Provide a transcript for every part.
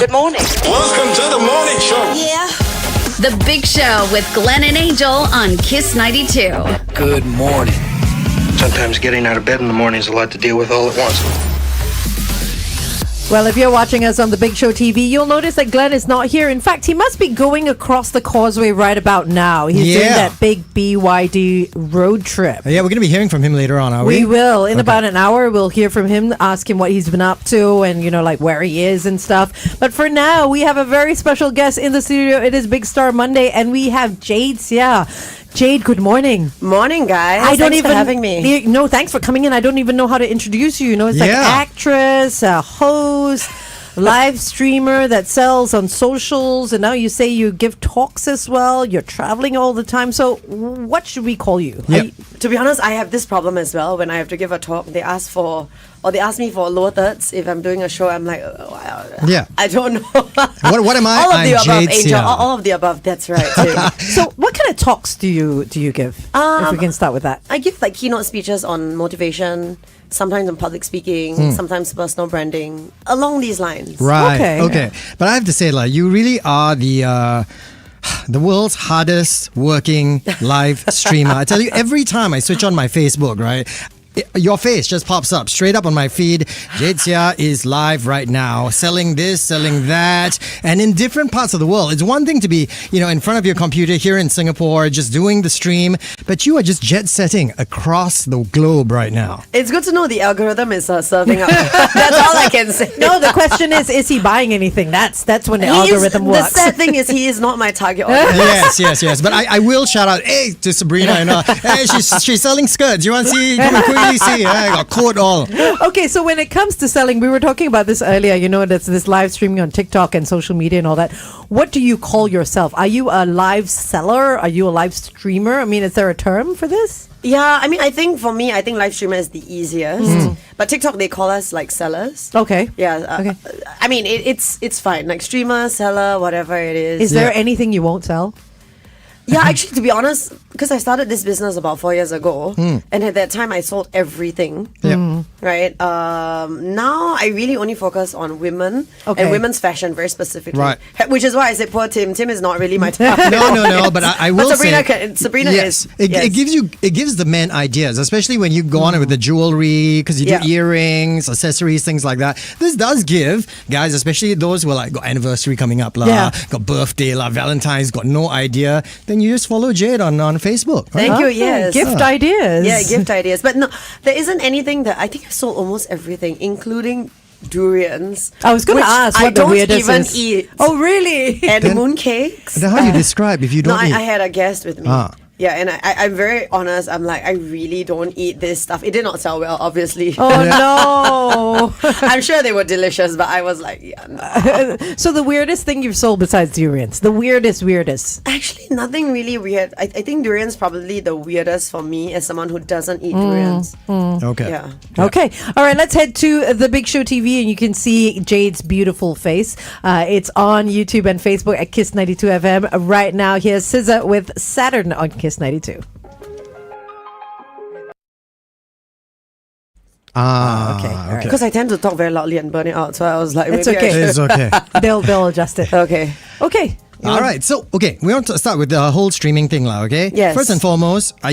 Good morning. Welcome to the morning show. Yeah. The Big Show with Glenn and Angel on Kiss 92. Good morning. Sometimes getting out of bed in the morning is a lot to deal with all at once. Well, if you're watching us on the Big Show TV, you'll notice that Glenn is not here. In fact, he must be going across the causeway right about now. He's doing that big BYD road trip. Yeah, we're going to be hearing from him later on, are we? We will. In about an hour, we'll hear from him, ask him what he's been up to and, like where he is and stuff. But for now, we have a very special guest in the studio. It is Big Star Monday, and we have Jade Seah. Jade, good morning. Morning, guys. Thanks for having me. No, thanks for coming in. I don't even know how to introduce you. It's like actress, host, live streamer that sells on socials, and now you say you give talks as well. You're traveling all the time. So what should we call you? To be honest, I have this problem as well. When I have to give a talk, they ask me for lower thirds. If I'm doing a show, I'm like, I don't know. What am I? All of the above, Jade Angel. Seah. All of the above. That's right. Too. So what kind of talks do you give? If we can start with that. I give like keynote speeches on motivation, sometimes on public speaking, sometimes personal branding, along these lines. Right. Okay. But I have to say, you really are the world's hardest working live streamer. I tell you, every time I switch on my Facebook, right, your face just pops up straight up on my feed. Jade Seah is live right now, selling this, selling that, and in different parts of the world. It's one thing to be, in front of your computer here in Singapore, just doing the stream, but you are just jet setting across the globe right now. It's good to know the algorithm is serving up. That's all I can say. No, the question is he buying anything? That's when the algorithm works. The sad thing is he is not my target audience. Yes. But I will shout out, to Sabrina and hey, she's selling skirts. You want to see? See, I got caught all. Okay, so when it comes to selling, we were talking about this earlier. That's this live streaming on TikTok and social media and all that. What do you call yourself? Are you a live seller? Are you a live streamer? I mean, is there a term for this? Yeah, I think for me, live streamer is the easiest. But TikTok, they call us like sellers. Okay. Yeah. Okay. It's fine. Like streamer, seller, whatever it is. Is there anything you won't sell? Yeah, actually, to be honest, because I started this business about 4 years ago, and at that time I sold everything. Right. Now I really only focus on women and women's fashion very specifically. Right. Which is why I said poor Tim. Tim is not really my target. No. But I will say Sabrina yes, is. It gives the men ideas, especially when you go on it with the jewelry, because you do earrings, accessories, things like that. This does give guys, especially those who are got anniversary coming up, got birthday, Valentine's, got no idea. Then you just follow Jade on Facebook. Thank you. Yes. Gift ideas. Yeah, gift ideas. But no, there isn't anything that I think I sold almost everything, including durians. I was going to ask what the weirdest is. Eat. Oh, really? And mooncakes. Then how do you describe if you don't eat? I had a guest with me. Yeah, and I'm very honest. I'm like, I really don't eat this stuff. It did not sell well, obviously. Oh, no. I'm sure they were delicious, but I was like, no. So the weirdest thing you've sold besides durians? The weirdest? Actually, nothing really weird. I think durians probably the weirdest for me as someone who doesn't eat durians. Okay. Yeah. Okay. All right, let's head to the Big Show TV, and you can see Jade's beautiful face. It's on YouTube and Facebook at Kiss 92 FM. Right now, here's SZA with Saturn on Kiss 92. Okay. Because I tend to talk very loudly and burn it out, so I was like, It's maybe okay. It's okay. They'll adjust it. Okay. All right. So, we want to start with the whole streaming thing, okay? Yes. First and foremost, do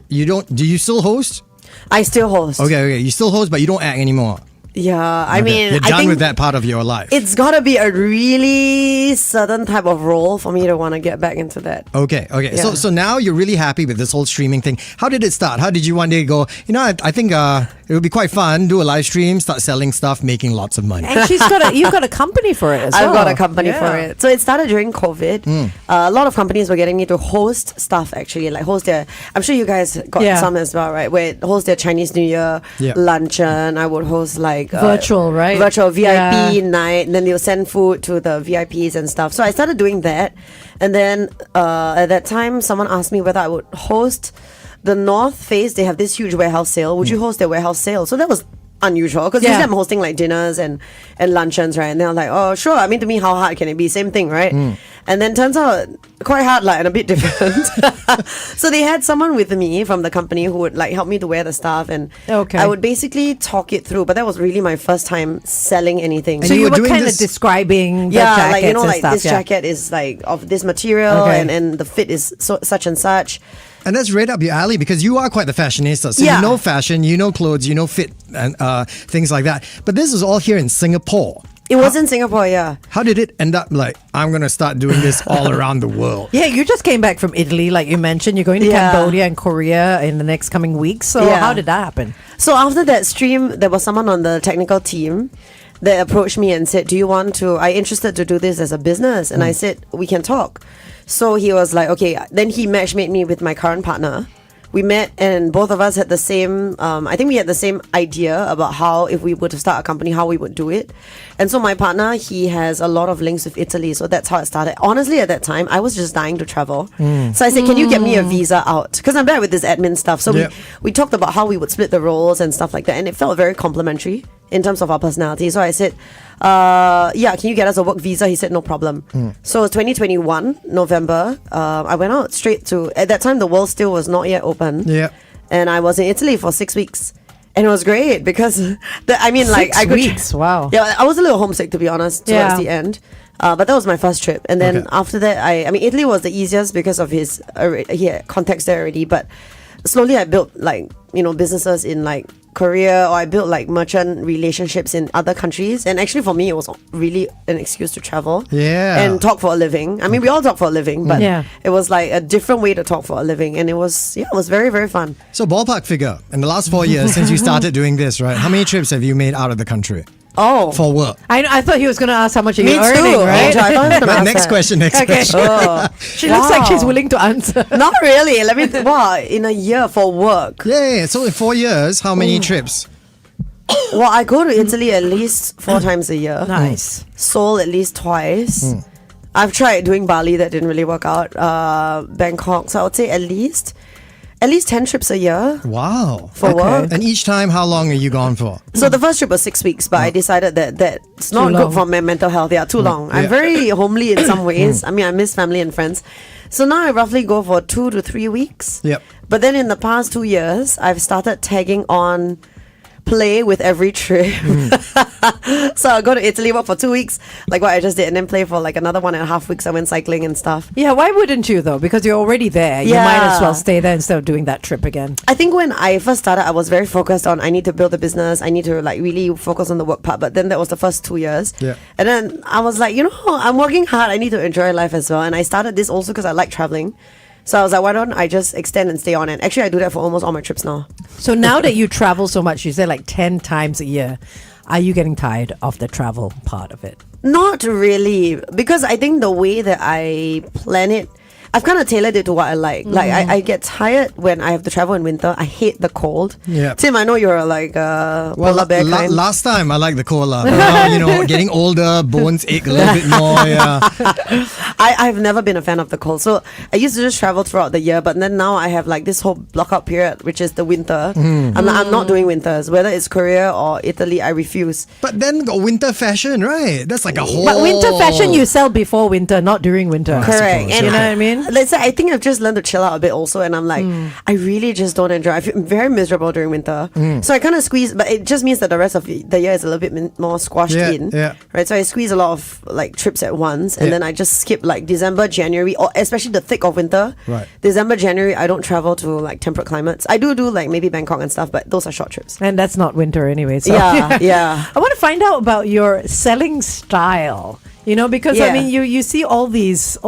you still host? I still host. Okay. You still host, but you don't act anymore. Yeah, I mean, you're I done think with that part of your life. It's gotta be a really certain type of role for me to want to get back into that. Okay. Yeah. So now you're really happy with this whole streaming thing. How did it start? How did you one day go, I think it would be quite fun, do a live stream, start selling stuff, making lots of money. And you've got a company for it as well. I've got a company for it. So it started during COVID. A lot of companies were getting me to host stuff, actually, like host their, I'm sure you guys got some as well, right? Where host their Chinese New Year luncheon. I would host like virtual, right? Virtual VIP night, and then they'll send food to the VIPs and stuff. So I started doing that, and then at that time, someone asked me whether I would host the North Face. They have this huge warehouse sale. Would you host their warehouse sale? So that was unusual because usually I'm hosting like dinners and luncheons, right? And they're like, oh, sure. I mean, to me, how hard can it be? Same thing, right? And then turns out quite hard and a bit different. So they had someone with me from the company who would like help me to wear the stuff, and Okay. I would basically talk it through. But that was really my first time selling anything. So you you were were doing kind of this- describing the yeah, jackets like and like stuff. this yeah. jacket is like of this material, Okay. and the fit is such and such. And that's right up your alley because you are quite the fashionista. So Yeah. you know fashion, you know clothes, you know fit and things like that. But this is all here in Singapore. It was in Singapore, yeah. How did it end up like, I'm going to start doing this all around the world? Yeah, you just came back from Italy, like you mentioned. You're going to Yeah. Cambodia and Korea in the next coming weeks. So Yeah. how did that happen? So after that stream, there was someone on the technical team that approached me and said, are you interested to do this as a business? And I said, we can talk. So he was like, okay. Then he matchmade me with my current partner. We met and both of us had the same, I think we had the same idea about how, if we were to start a company, how we would do it. And so my partner, he has a lot of links with Italy. So that's how it started. Honestly, at that time, I was just dying to travel. So I said, can you get me a visa out? Because I'm bad with this admin stuff. So Yep. we talked about how we would split the roles and stuff like that. And it felt very complimentary in terms of our personality. So I said, yeah, can you get us a work visa? He said, no problem. So 2021, November, I went out straight to, at that time, the world still was not yet open. Yeah. And I was in Italy for 6 weeks. And it was great because, I mean, like, 6 I could. weeks, wow. Yeah, I was a little homesick, to be honest, towards Yeah. the end. But that was my first trip. And then Okay. after that, I mean, Italy was the easiest because of his he had contacts there already. But slowly I built, like, businesses in, like, Korea, or I built like merchant relationships in other countries. And actually for me, it was really an excuse to travel and talk for a living. I mean, we all talk for a living, but Yeah. it was like a different way to talk for a living. And it was very, very fun. So ballpark figure, in the last 4 years since you started doing this, right? How many trips have you made out of the country Oh, for work? I thought he was going to ask how much are me you too. earning, right? Angel, I thought he was gonna Right, ask next that. question, next Okay. question. Oh, She looks like she's wow. willing to answer. Not really. Let me. Wow, in a year for work. Yeah. So in 4 years, how many trips? Well, I go to Italy at least 4 times a year. Nice. Seoul at least twice. I've tried doing Bali, that didn't really work out. Bangkok, so I would say at least 10 trips a year Wow. for work. And each time, how long are you gone for? So the first trip was 6 weeks, but I decided that that's not Too good long. for my mental health. Yeah, too long. I'm Yeah. very homely in some ways. I mean, I miss family and friends. So now I roughly go for 2 to 3 weeks. Yep. But then in the past 2 years, I've started tagging on play with every trip. So I'll go to Italy, work for 2 weeks, like what I just did, and then play for like another 1.5 weeks. I went cycling and stuff. Yeah, why wouldn't you though? Because you're already there. You Yeah. might as well stay there instead of doing that trip again. I think when I first started, I was very focused on I need to build a business. I need to like really focus on the work part. But then that was the first 2 years. Yeah. And then I was like, I'm working hard. I need to enjoy life as well. And I started this also because I like traveling. So I was like, why don't I just extend and stay on? And actually, I do that for almost all my trips now. So now that you travel so much, you say like 10 times a year, are you getting tired of the travel part of it? Not really, because I think the way that I plan it, I've kind of tailored it to what I like. Like, I get tired when I have to travel in winter. I hate the cold. Yeah. Tim, I know you're like polar bear kind. last time I liked the cola. But now, getting older, bones ache a little bit more. Yeah. I've never been a fan of the cold. So I used to just travel throughout the year, but then now I have like this whole blockout period, which is the winter. I'm not doing winters. Whether it's Korea or Italy, I refuse. But then got winter fashion, right? That's like a whole. But winter fashion you sell before winter, not during winter. Correct. suppose, And You know what I mean? Let's say I think I've just learned to chill out a bit also, and I'm like, I really just don't enjoy. I feel very miserable during winter, so I kind of squeeze. But it just means that the rest of the year is a little bit more squashed in, right? So I squeeze a lot of like trips at once, and then I just skip like December, January, or especially the thick of winter. Right. December, January, I don't travel to like temperate climates. I do like maybe Bangkok and stuff, but those are short trips. And that's not winter anyway. So Yeah, yeah. I want to find out about your selling style. Because I Yeah. mean, you see all these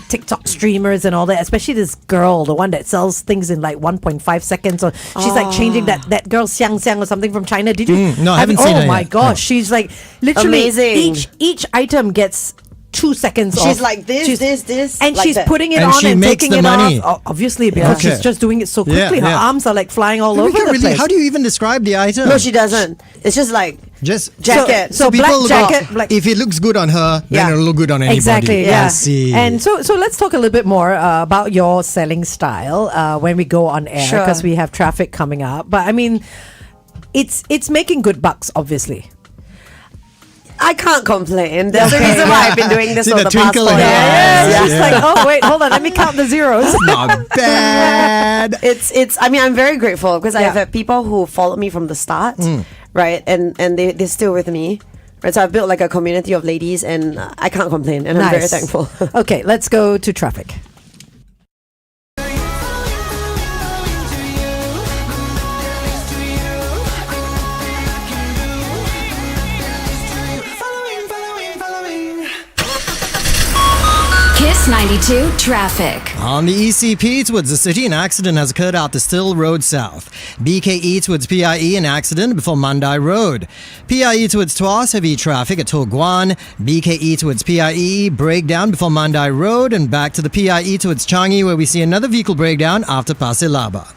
TikTok streamers and all that, especially this girl, the one that sells things in like 1.5 seconds, or she's like changing that girl Xiang Xiang or something from China. Did you? No, I haven't seen Oh her my yet. gosh, No. she's like literally Amazing. each item gets 2 seconds off. She's like this, and like she's that. putting it And on she and makes taking the it money. off. Obviously, because Okay. she's just doing it so Yeah, quickly. Her yeah. arms are like flying all We over can't the really. place. How do you even describe the item? No, she doesn't. It's just like just jacket. So people black look jacket, out, black- if it looks good on her, then Yeah. it'll look good on anybody. Exactly. Yeah. Yeah. I see. And so let's talk a little bit more about your selling style when we go on air, Sure. because we have traffic coming up. But I mean, it's making good bucks, obviously. I can't complain. There's a reason why I've been doing this See for the the past twinkle 4 in years. your eyes. Yeah, she's like, oh wait, hold on, let me count the zeros. Not bad. It's I mean, I'm very grateful because I've Yeah. had people who followed me from the start, right? And they're still with me. Right, so I've built like a community of ladies and I can't complain and I'm very Nice. thankful. Okay, let's go to traffic. Kiss 92 traffic. On the ECP towards the city, an accident has occurred out the Still Road South. BKE towards PIE, an accident before Mandai Road. PIE towards Tuas, heavy traffic at Toh Guan. BKE towards PIE, breakdown before Mandai Road. And back to the PIE towards Changi, where we see another vehicle breakdown after Pasir Laba.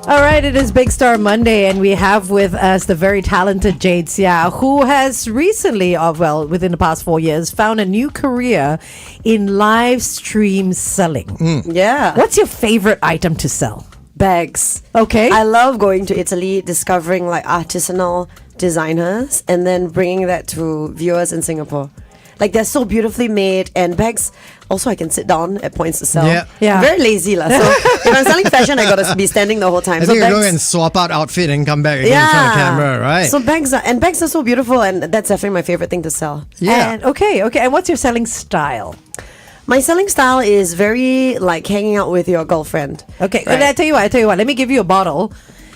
All right, it is Big Star Monday, and we have with us the very talented Jade Seah, who has recently, within the past 4 years, found a new career in live stream selling. Yeah. What's your favorite item to sell? Bags. Okay. I love going to Italy, discovering like artisanal designers and then bringing that to viewers in Singapore. Like they're so beautifully made and bags. Also, I can sit down at points to sell. Yeah. Yeah. I'm very lazy lah. So if I'm selling fashion, I gotta be standing the whole time. I So think you go bags- and swap out outfit and come back again in front of camera, right? So bags are so beautiful, and that's definitely my favorite thing to sell. yeah. And, okay. And what's your selling style? My selling style is very like hanging out with your girlfriend. Okay, Right. I tell you what. Let me give you a bottle.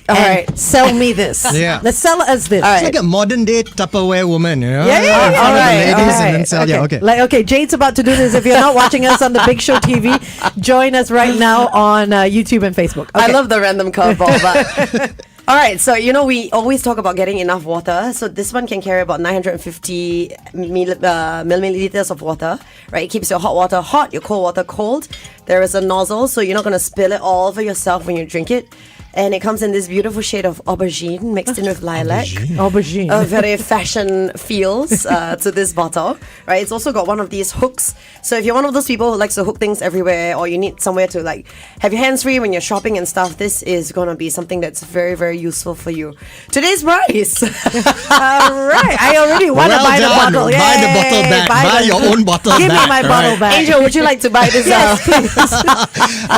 All and right. sell me this. Yeah. Let's sell us this. All It's right. like a modern day Tupperware woman, you know? Yeah. In front of the Alright, ladies and then alright. sell. Yeah, okay. Okay, Jade's about to do this. If you're not watching us on the Big Show TV, join us right now on YouTube and Facebook. I Okay. love the random curveball, but all right. So we always talk about getting enough water. So this one can carry about 950 milliliters of water. Right, it keeps your hot water hot, your cold water cold. There is a nozzle, so you're not gonna spill it all over yourself when you drink it. And it comes in this beautiful shade of aubergine mixed in with lilac. Aubergine. Very fashion feels to this bottle, right? It's also got one of these hooks. So if you're one of those people who likes to hook things everywhere, or you need somewhere to like have your hands free when you're shopping and stuff, this is gonna be something that's very, very useful for you. Today's price. All right. I already want to Well buy the done. bottle. Buy the Yay. bottle back. Buy the- your own bottle Give back. me my bottle back. Angel, would you like to buy this?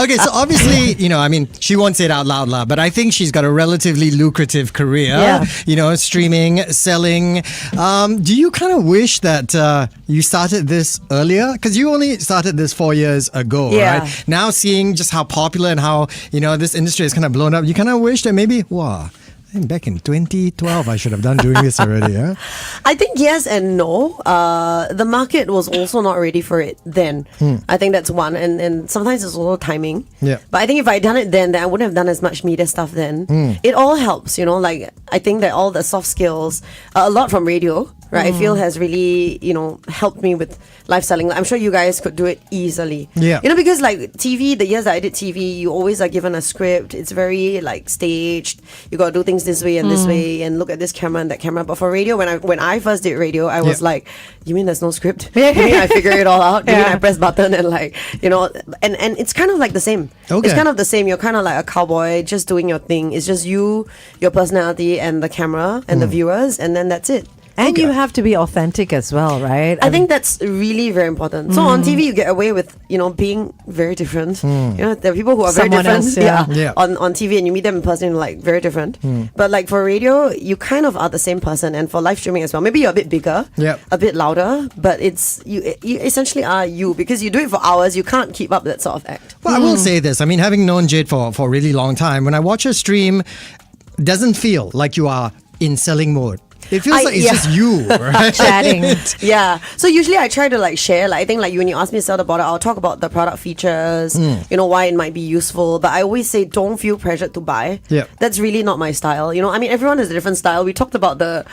Okay, so obviously, I mean, she won't say it out loud, but I think she's got a relatively lucrative career. Yeah. Streaming, selling. Do you kind of wish that you started this earlier? Because you only started this 4 years ago, Yeah. right? Now seeing just how popular and how, this industry has kind of blown up, you kind of wish that maybe, wow, I think back in 2012, I should have done doing this already, huh? I think yes and no. The market was also not ready for it then. I think that's one. And sometimes it's also timing. Yeah. But I think if I'd done it then I wouldn't have done as much media stuff then. It all helps, like I think that all the soft skills, a lot from radio, right, I feel has really, helped me with live selling. I'm sure you guys could do it easily. Yeah. Because like TV, the years that I did TV, you always are given a script. It's very like staged. You got to do things this way and this way and look at this camera and that camera. But for radio, when I first did radio, I was Yeah. like, you mean there's no script? You mean I figure it all out? You mean I press button and like, and it's kind of like the same. Okay. It's kind of the same. You're kind of like a cowboy just doing your thing. It's just you, your personality and the camera and the viewers, and then that's it. And you have to be authentic as well, right? I think that's really very important. So on TV, you get away with being very different. There are people who are Someone very different. else, yeah. Yeah. On TV, and you meet them in person, like very different. But like for radio, you kind of are the same person, and for live streaming as well. Maybe you're a bit bigger, Yep. a bit louder, but it's you essentially are you because you do it for hours. You can't keep up that sort of act. Well, I will say this. I mean, having known Jade for a really long time, when I watch her stream, it doesn't feel like you are in selling mode. It feels like it's yeah. just you, right? Chatting. Yeah. So usually I try to like share. Like I think like when you ask me to sell the product, I'll talk about the product features, why it might be useful. But I always say don't feel pressured to buy. Yep. That's really not my style. I mean everyone has a different style. We talked about I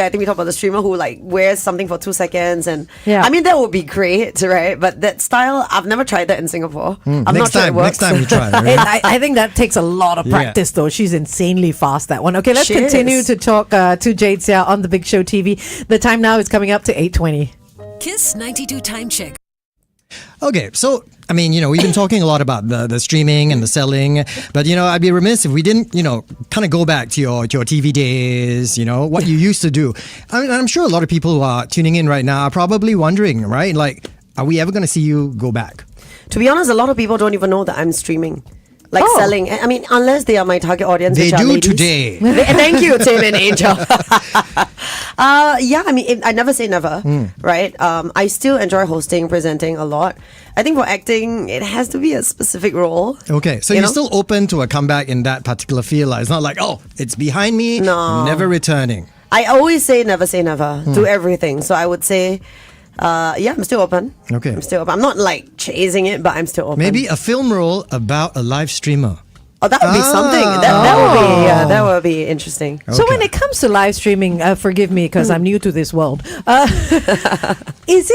think we talked about the streamer who like wears something for 2 seconds and Yeah. I mean that would be great, right? But that style, I've never tried that in Singapore. I'm not Next sure it time, works. next time you try. Right? I think that takes a lot of Yeah. practice, though. She's insanely fast, that one. Okay, let's She continue is. to talk to Jade Seah on the Big Show TV. The time now is coming up to 8:20. Kiss 92 time check. Okay, so I mean, we've been talking a lot about the streaming and the selling, but I'd be remiss if we didn't, kind of go back to your TV days, what you used to do. I mean, I'm sure a lot of people who are tuning in right now are probably wondering, right? Like, are we ever going to see you go back? To be honest, a lot of people don't even know that I'm streaming. Like selling. I mean, unless they are my target audience. They which are do ladies. today. Thank you, Tim and Angel. I mean, I never say never, right? I still enjoy hosting, presenting a lot. I think for acting, it has to be a specific role. Okay, so you're still open to a comeback in that particular field. Like, it's not like, it's behind me, No. never returning. I always say never to everything. So I would say, I'm still open. Okay. I'm still open. I'm not like chasing it, but I'm still open. Maybe a film role about a live streamer. Oh, that would be something. That would be interesting. So when Okay. it comes to live streaming, forgive me because I'm new to this world. Does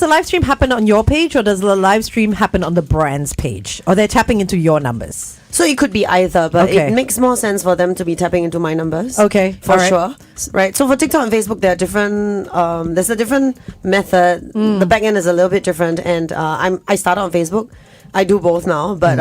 the live stream happen on your page, or does the live stream happen on the brand's page, or they're tapping into your numbers? So it could be either, but Okay. it makes more sense for them to be tapping into my numbers. Okay, for all right. sure. Right. So for TikTok and Facebook, there are different. There's a different method. The back end is a little bit different, and I started on Facebook. I do both now, but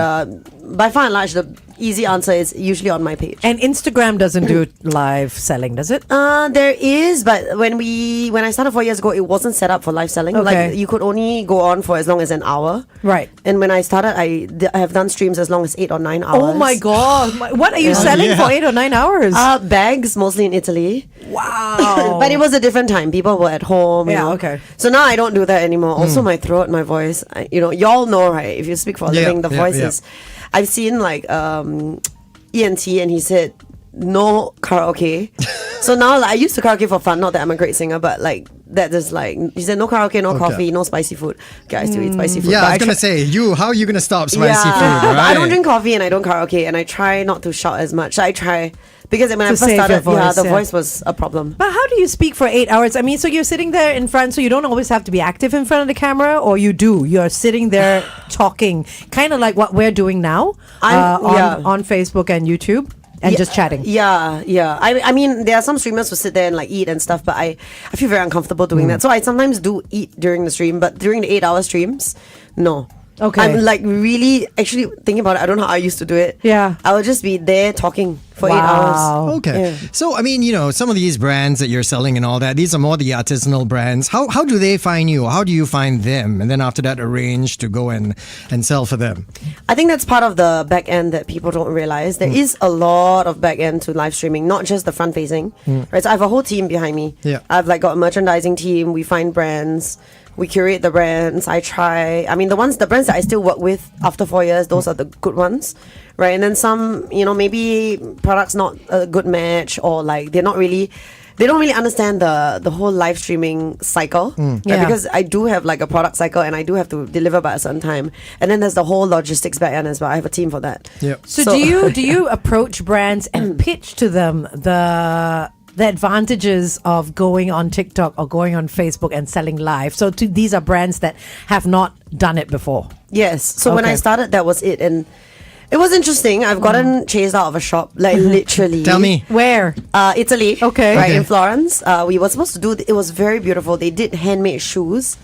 by far and large, the easy answer is usually on my page. And Instagram doesn't do live selling, does it? There is, but when I started 4 years ago, it wasn't set up for live selling. Okay. Like you could only go on for as long as an hour. Right. And when I started, I have done streams as long as 8 or 9 hours. Oh my God. What are you selling for 8 or 9 hours? Bags, mostly in Italy. Wow. But it was a different time. People were at home. you Yeah, know. okay. So now I don't do that anymore. Also, my throat, my voice. Y'all know, right? If you speak for a Yeah, living, the yeah, voices. I've seen like ENT, and he said no karaoke. So now, like, I used to karaoke for fun. Not that I'm a great singer, but like that is like he said no karaoke, no Okay. coffee, no spicy food. Okay, I still eat spicy food. Yeah, but I was going to try- say, how are you going to stop spicy yeah, food, right? I don't drink coffee and I don't karaoke, and I try not to shout as much. I try because when I To first save your started, voice, the yeah. voice was a problem. But how do you speak for 8 hours? I mean, so you're sitting there in front, so you don't always have to be active in front of the camera, or you do? You're sitting there talking, kind of like what we're doing now on Facebook and YouTube, and just chatting. Yeah. I mean, there are some streamers who sit there and like eat and stuff, but I feel very uncomfortable doing that. So I sometimes do eat during the stream, but during the 8-hour streams, no. Okay. I'm like really actually thinking about it. I don't know how I used to do it. Yeah. I would just be there talking for 8 Wow. hours. Okay. Yeah. So, I mean, some of these brands that you're selling and all that, these are more the artisanal brands. How do they find you? How do you find them? And then after that, arrange to go and sell for them? I think that's part of the back end that people don't realize. There is a lot of back end to live streaming, not just the front facing. Right. So I have a whole team behind me. Yeah. I've like got a merchandising team. We find brands. We curate the brands. I try. I mean, the brands that I still work with after 4 years, those are the good ones, right? And then some, maybe products not a good match, or like they don't really understand the whole live streaming cycle, right? Yeah. Because I do have like a product cycle, and I do have to deliver by a certain time, and then there's the whole logistics back end as well. I have a team for that. Yeah. So do you approach brands and pitch to them the advantages of going on TikTok or going on Facebook and selling live? So these are brands that have not done it before. Yes. So when I Okay. started, that was it, and it was interesting. I've gotten chased out of a shop, like literally. Tell me. Where? Italy. Okay. Right, Okay. in Florence. We were supposed to do, it was very beautiful. They did handmade shoes.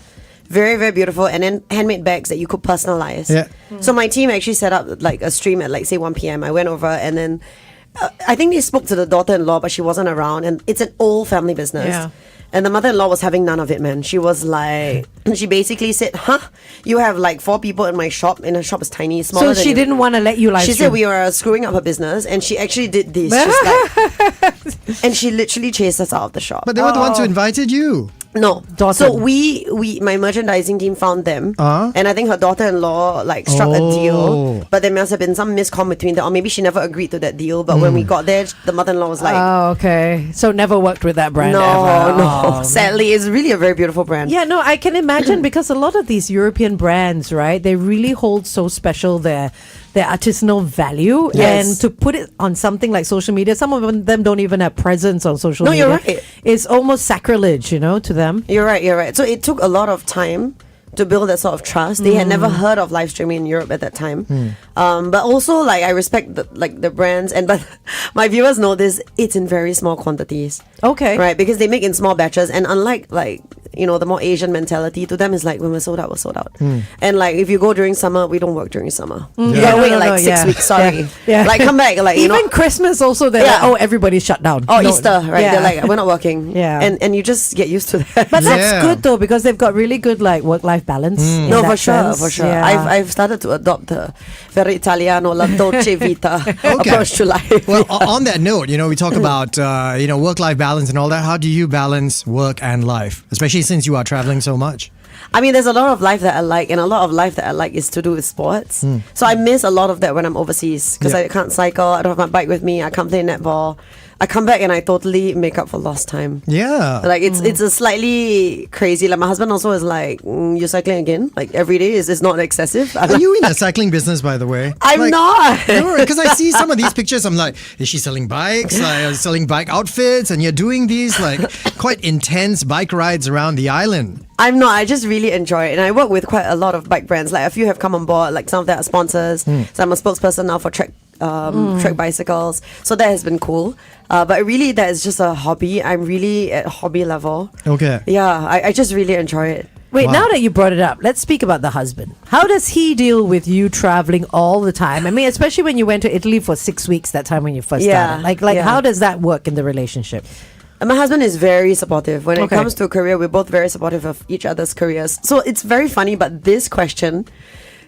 Very, very beautiful. And then handmade bags that you could personalize. Yeah. So my team actually set up like a stream at like say 1 p.m. I went over, and then I think they spoke to the daughter-in-law, but she wasn't around. And it's an old family business. Yeah. And the mother-in-law was having none of it, man. She was like, she basically said, you have like 4 people in my shop, and her shop is tiny, smaller So than she you." didn't want to let you live She stream. said we were screwing up her business, and she actually did this. Just like, and she literally chased us out of the shop. But they were the ones who invited you. No. Daughter. So we my merchandising team found them, Uh-huh. and I think her daughter-in-law like struck a Oh. deal, but there must have been some miscom between them, or maybe she never agreed to that deal. But when we got there, the mother-in-law was like, Oh, okay. So never worked with that brand "No, ever. no." Oh, Sadly, it's really a very beautiful brand. Yeah, no, I can imagine because a lot of these European brands, right, they really hold so special their artisanal value. Yes. And to put it on something like social media, some of them don't even have presence on social No, media. you're right. It's almost sacrilege, to them. You're right. So it took a lot of time to build that sort of trust. They had never heard of live streaming in Europe at that time. But also, like, I respect the brands, but my viewers know this. It's in very small quantities. Okay. Right, because they make in small batches, and unlike like the more Asian mentality. To them, it's like when we're sold out, we're sold out. And like if you go during summer, we don't work during summer. You gotta wait like 6 weeks. Sorry, like come back. Like even Christmas also. They're like, oh, everybody's shut down. Oh, Easter, right? They're like, we're not working. And you just get used to that. But that's good though, because they've got really good like work-life balance. No, for sure. I've started to adopt the very Italiano, la dolce vita approach to life. Well, on that note, we talk about work-life balance and all that. How do you balance work and life, especially since you are traveling so much? I mean, there's a lot of life that I like, and a lot of life that I like is to do with sports. So I miss a lot of that when I'm overseas because I can't cycle, I don't have my bike with me, I can't play netball. I come back and I totally make up for lost time. Yeah. Like it's a slightly crazy. Like my husband also is like, you're cycling again? Like every day is not excessive. Are you in the cycling business, by the way? I'm not. Because I see some of these pictures. I'm like, is she selling bikes? Like, selling bike outfits? And you're doing these like quite intense bike rides around the island. I'm not. I just really enjoy it. And I work with quite a lot of bike brands. Like a few have come on board. Like some of them are sponsors. So I'm a spokesperson now for Trek bicycles. So that has been cool. But really, that is just a hobby. I'm really at hobby level. Okay. Yeah, I just really enjoy it. Wait, now that you brought it up, let's speak about the husband. How does he deal with you traveling all the time? I mean, especially when you went to Italy for 6 weeks that time when you first started. Like how does that work in the relationship? And my husband is very supportive. When it comes to a career, we're both very supportive of each other's careers. So it's very funny, but this question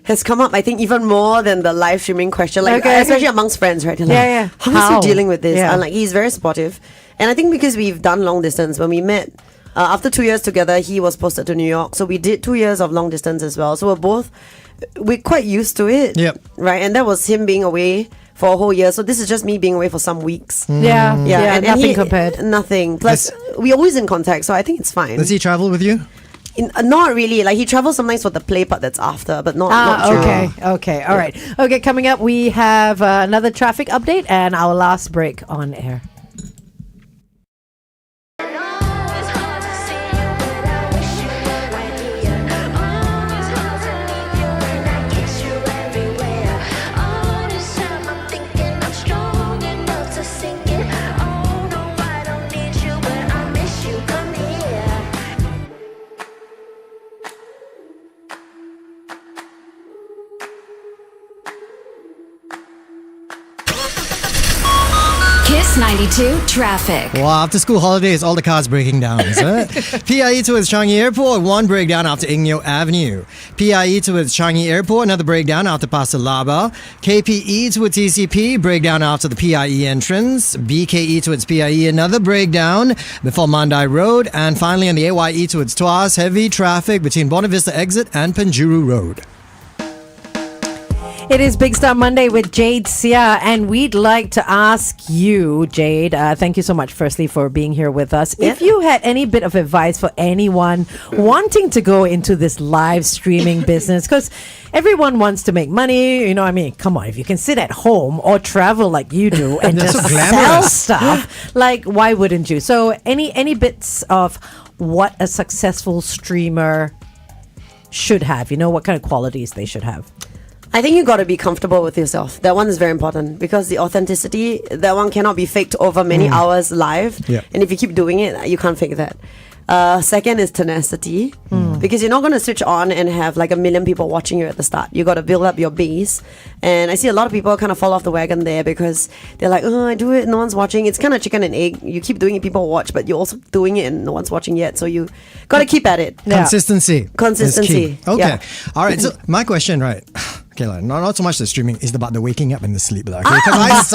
has come up, I think, even more than the live streaming question. Like, especially amongst friends, right? They're like, how is he dealing with this? Yeah. And like, he's very supportive. And I think because we've done long distance, when we met, after 2 years together, he was posted to New York. So we did 2 years of long distance as well. So we're quite used to it. Yep. Right? And that was him being away for a whole year. So this is just me being away for some weeks. Yeah. And nothing compared. Nothing. Plus, we're always in contact, so I think it's fine. Does he travel with you? Not really. Like he travels sometimes for the play part that's after, but not during. Okay. All right. Okay, coming up, we have another traffic update and our last break on air. Kiss 92 traffic. Well, after school holidays, all the cars breaking down, is it? PIE towards Changi Airport, one breakdown after Ingnyo Avenue. PIE towards Changi Airport, another breakdown after Pasir Laba. KPE towards TCP, breakdown after the PIE entrance. BKE towards PIE, another breakdown before Mandai Road. And finally on the AYE towards Tuas, heavy traffic between Buona Vista exit and Penjuru Road. It is Big Star Monday with Jade Seah, and we'd like to ask you, Jade, thank you so much firstly for being here with us. Yeah. If you had any bit of advice for anyone wanting to go into this live streaming business, because everyone wants to make money, I mean, come on, if you can sit at home or travel like you do and That's just so sell glamorous. stuff, like why wouldn't you? So any bits of what a successful streamer should have, what kind of qualities they should have? I think you got to be comfortable with yourself. That one is very important because the authenticity, that one cannot be faked over many hours live. Yeah. And if you keep doing it, you can't fake that. Second is tenacity, because you're not going to switch on and have like 1 million people watching you at the start. You got to build up your base. And I see a lot of people kind of fall off the wagon there because they're like, oh, I do it, no one's watching. It's kind of chicken and egg. You keep doing it, people watch, but you're also doing it and no one's watching yet. So you got to keep at it. Yeah. Consistency. Consistency, is key. Okay. yeah. All right. So my question, right? Okay, like, not so much the streaming, is about the waking up and the sleep. Like, okay? Because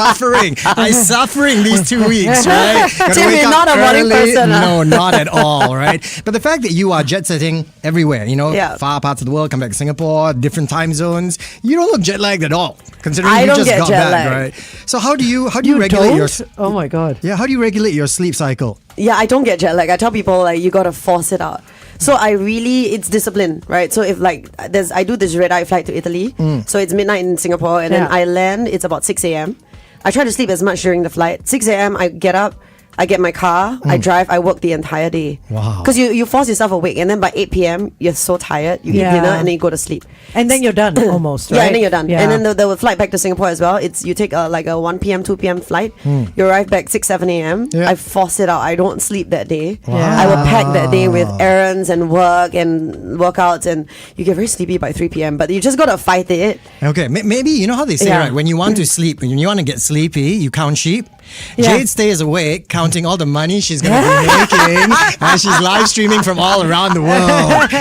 I'm suffering these 2 weeks, right? Gotta Tim, wake you're up not a morning early. person, huh? No, not at all, right? But the fact that you are jet setting everywhere, Yeah. far parts of the world, come back to Singapore, different time zones, you don't look jet lagged at all, considering I you don't just get got jet back, lagged. right? So how do you regulate your Oh my God. how do you regulate your sleep cycle? Yeah, I don't get jet lag. I tell people like you gotta force it out. So it's discipline, right? So if I do this red eye flight to Italy, so it's midnight in Singapore, and then Yeah. I land. It's about 6 a.m. I try to sleep as much during the flight. 6 a.m. I get up, I get my car, I drive, I work the entire day. Wow. Because you force yourself awake, and then by 8 p.m. you're so tired. You eat dinner and then you go to sleep. And then you're done almost, right? Yeah, and then you're done. Yeah. And then the flight back to Singapore as well. It's you take like a 1 p.m., 2 p.m. flight. You arrive back 6, 7 a.m. Yeah. I force it out. I don't sleep that day. Wow. I will pack that day with errands and work and workouts, and you get very sleepy by 3 p.m. But you just gotta fight it. Okay, maybe you know how they say, Yeah. right? When you want to sleep, when you want to get sleepy, you count sheep. Yeah. Jade stays awake counting all the money she's going to be making and she's live streaming from all around the world.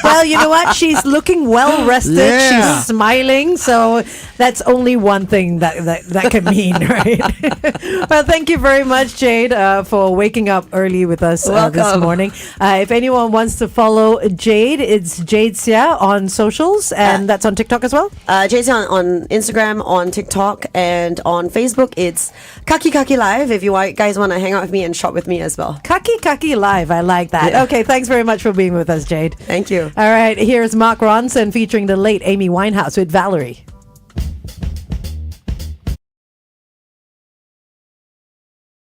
Well, you know what? She's looking well rested. Yeah. She's smiling. So that's only one thing that can mean, right? Well, thank you very much, Jade, for waking up early with us this Welcome. morning. If anyone wants to follow Jade, it's Jade Seah on socials, and that's on TikTok as well. Jade Seah on Instagram, on TikTok, and on Facebook. It's Kaki Kaki Live. If you guys want to hang out with me and shop with me as well. Kaki Kaki Live. I like that. Yeah. Okay, thanks very much for being with us, Jade. Thank you. All right, here's Mark Ronson featuring the late Amy Winehouse with Valerie.